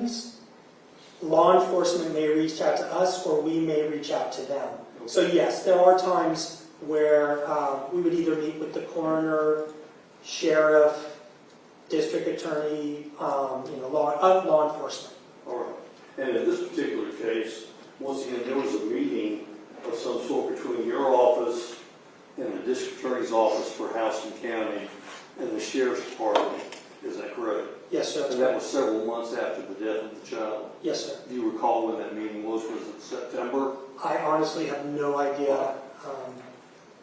times, law enforcement may reach out to us or we may reach out to them. So yes, there are times where we would either meet with the coroner, sheriff, district attorney, law enforcement. All right. And in this particular case, once again, there was a meeting of some sort between your office and the district attorney's office for Houston County and the sheriff's department. Is that correct? Yes, sir. And that was several months after the death of the child. Yes, sir. Do you recall when that meeting was? Was it September? I honestly have no idea.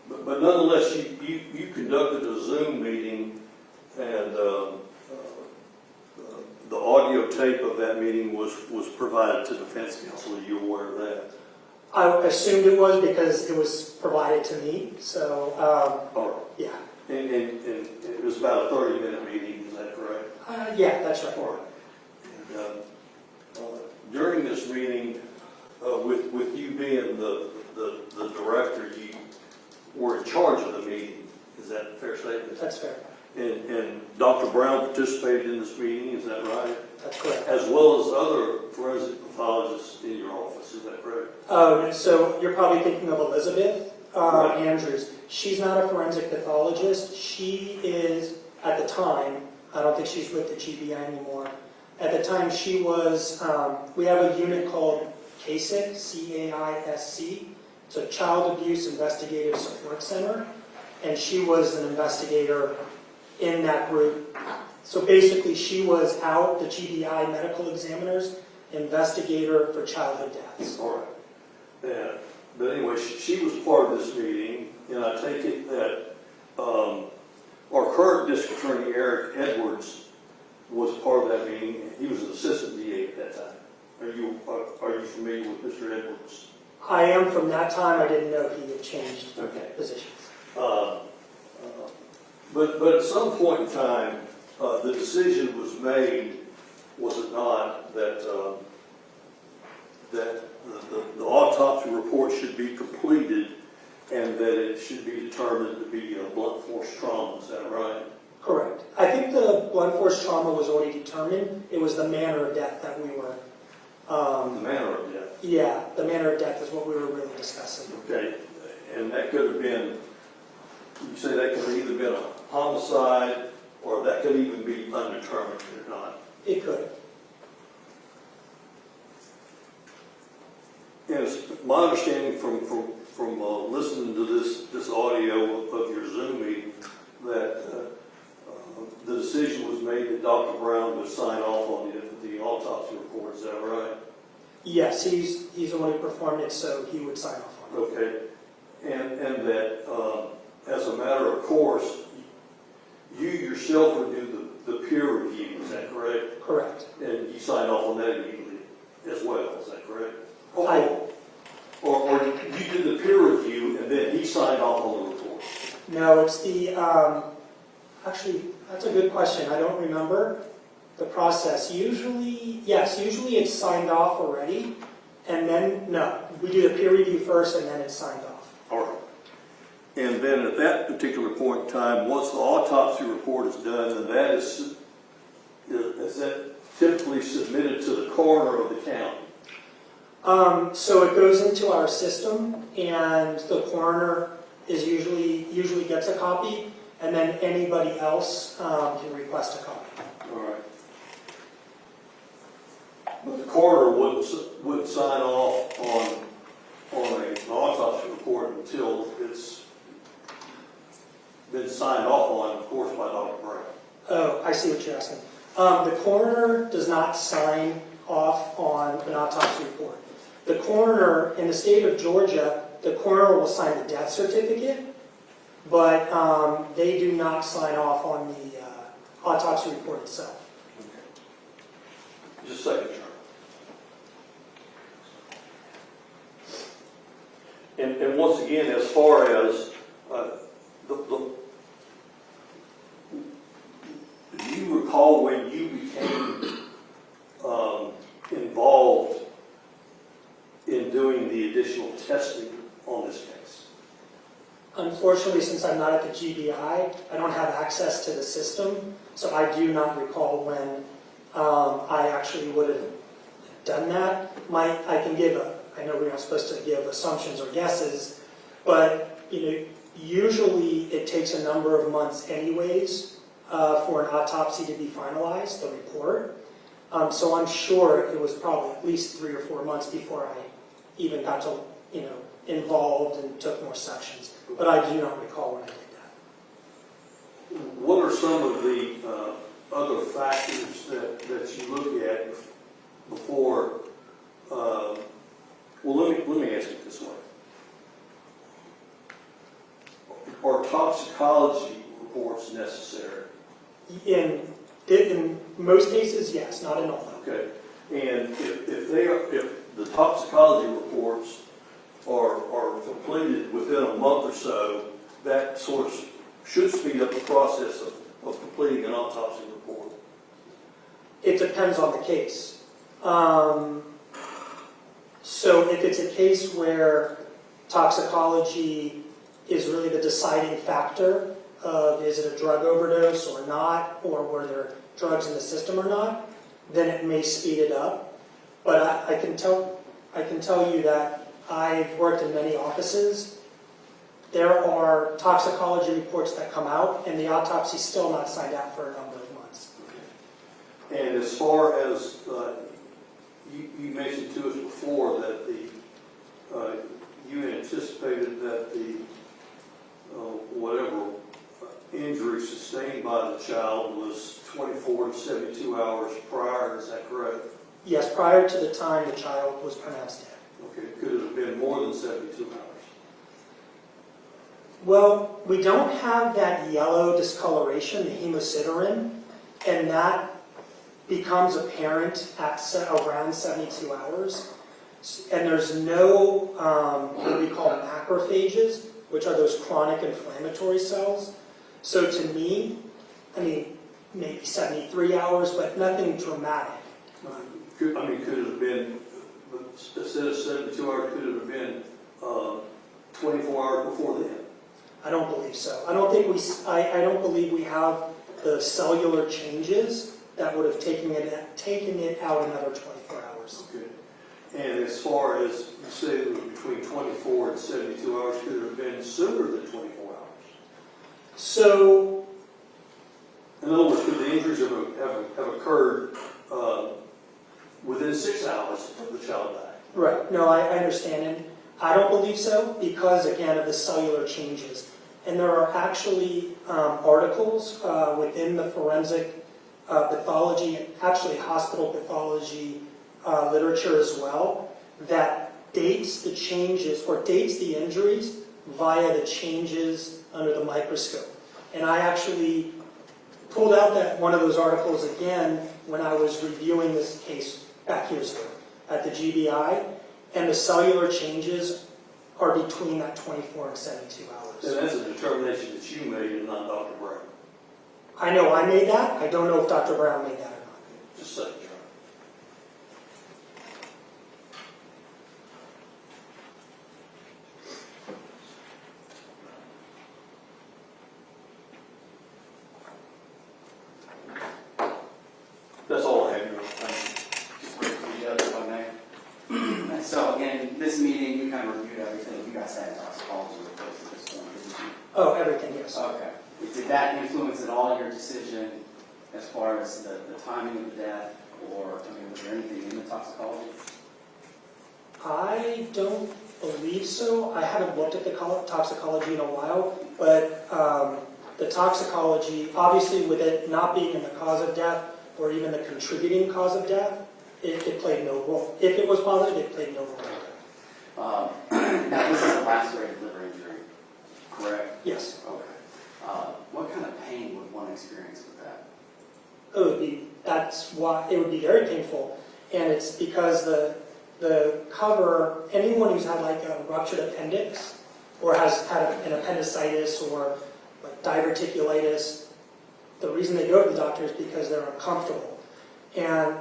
But nonetheless, you conducted a Zoom meeting, and the audio tape of that meeting was provided to defense counsel. Are you aware of that? I assumed it was because it was provided to me. So, All right. yeah. And it was about a 30-minute meeting. Is that correct? Yeah, that's right. All right. And, during this meeting, with you being the director, you were in charge of the meeting. Is that a fair statement? That's fair. And Dr. Brown participated in this meeting. Is that right? That's correct. As well as other forensic pathologists in your office. Is that correct? So you're probably thinking of Elizabeth Right. Andrews. She's not a forensic pathologist. She is, at the time, I don't think she's with the GBI anymore. At the time, she was, we have a unit called CAISC, C-A-I-S-C. It's a Child Abuse Investigative Support Center. And she was an investigator in that group. So basically, she was out, the GBI medical examiner's investigator for childhood deaths. All right. Yeah. But anyway, she was part of this meeting, and I take it that our current district attorney, Eric Edwards, was part of that meeting. He was an assistant DA at that time. Are you familiar with Mr. Edwards? I am. From that time, I didn't know he had changed positions. But at some point in time, the decision was made, was it not, that the autopsy report should be completed and that it should be determined to be a blunt force trauma. Is that right? Correct. I think the blunt force trauma was already determined. It was the manner of death that we were... The manner of death. Yeah, the manner of death is what we were really discussing. Okay. And that could have been, you say that could have either been a homicide or that could even be undetermined or not. It could. And it's my understanding from listening to this audio of your Zoom meeting that the decision was made that Dr. Brown would sign off on the autopsy report. Is that right? Yes, he's the one who performed it, so he would sign off on it. Okay. And that as a matter of course, you yourself would do the peer review. Is that correct? Correct. And you signed off on that immediately as well. Is that correct? Or you did the peer review and then he signed off on the report? No, it's the, actually, that's a good question. I don't remember the process. Usually it's signed off already, and then, no, we do the peer review first and then it's signed off. All right. And then at that particular point in time, once the autopsy report is done, then that is that typically submitted to the coroner of the county? So it goes into our system, and the coroner is usually gets a copy, and then anybody else can request a copy. All right. But the coroner wouldn't sign off on an autopsy report until it's been signed off on, of course, by Dr. Brown. Oh, I see what you're asking. The coroner does not sign off on an autopsy report. The coroner, in the state of Georgia, the coroner will sign the death certificate, but they do not sign off on the autopsy report itself. Okay. Just a second, Charlie. And once again, as far as do you recall when you became involved in doing the additional testing on this case? Unfortunately, since I'm not at the GBI, I don't have access to the system, so I do not recall when I actually would have done that. I know we're not supposed to give assumptions or guesses, but usually it takes a number of months anyways for an autopsy to be finalized, the report. So I'm sure it was probably at least 3 or 4 months before I even got to, involved and took more sections. But I do not recall when I did that. What are some of the other factors that you look at before? Let me ask it this way: are toxicology reports necessary? In most cases, yes, not in all. Okay, and if the toxicology reports are completed within a month or so, that sort of should speed up the process of completing an autopsy report. It depends on the case. So if it's a case where toxicology is really the deciding factor of is it a drug overdose or not, or were there drugs in the system or not, then it may speed it up. But I can tell you that I've worked in many offices. There are toxicology reports that come out, and the autopsy is still not signed out for a number of months. Okay. And as far as you mentioned to us before that you anticipated that the whatever injury sustained by the child was 24 to 72 hours prior. Is that correct? Yes, prior to the time the child was pronounced dead. Okay. Could it have been more than 72 hours? Well, we don't have that yellow discoloration, the hemosiderin, and that becomes apparent at around 72 hours. And there's no, what we call macrophages, which are those chronic inflammatory cells. So to me, maybe 73 hours, but nothing dramatic. Could it have been, instead of 72 hours, could it have been 24 hours before then? I don't believe so. I don't believe we have the cellular changes that would have taken it out another 24 hours. Okay. And as far as you say it was between 24 and 72 hours, could it have been sooner than 24 hours? So, in other words, could the injuries have occurred within 6 hours of the child dying? right, no, I understand. And I don't believe so because, again, of the cellular changes. And there are actually articles within the forensic pathology, actually hospital pathology literature as well, that dates the changes or dates the injuries via the changes under the microscope. And I actually pulled out one of those articles again when I was reviewing this case back years ago at the GBI, and the cellular changes are between that 24 and 72 hours. And that's a determination that you made and not Dr. Brown. I know I made that. I don't know if Dr. Brown made that or not. Just saying, John. That's all I have, Your Honor. Thank Just wait for the judge, if I may. And so, in this meeting, you kind of reviewed everything. You guys had toxicology reports at this point, didn't you? Oh, everything, yes. Okay. Did that influence at all your decision as far as the timing of the death, or was there anything in the toxicology? I don't believe so. I haven't looked at the toxicology in a while, but the toxicology, obviously with it not being in the cause of death or even the contributing cause of death, it played no role. If it was positive, it played no role. Now, this is a lacerated liver injury, correct? Yes. Okay. What kind of pain would one experience with that? It would be very painful, and it's because the cover, anyone who's had like a ruptured appendix or has had an appendicitis or like diverticulitis, the reason they go to the doctor is because they're uncomfortable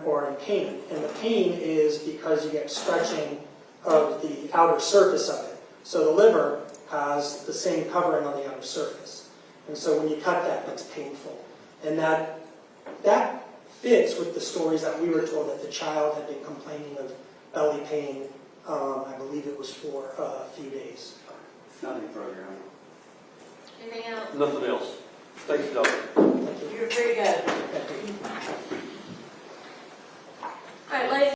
or in pain. And the pain is because you get stretching of the outer surface of it. So the liver has the same covering on the outer surface. And so when you cut that, it's painful. And that fits with the stories that we were told that the child had been complaining of belly pain. I believe it was for a few days. Nothing further, Your Honor. Anything else? Nothing else. Thank you, Doctor. Thank you. You're very good. Okay.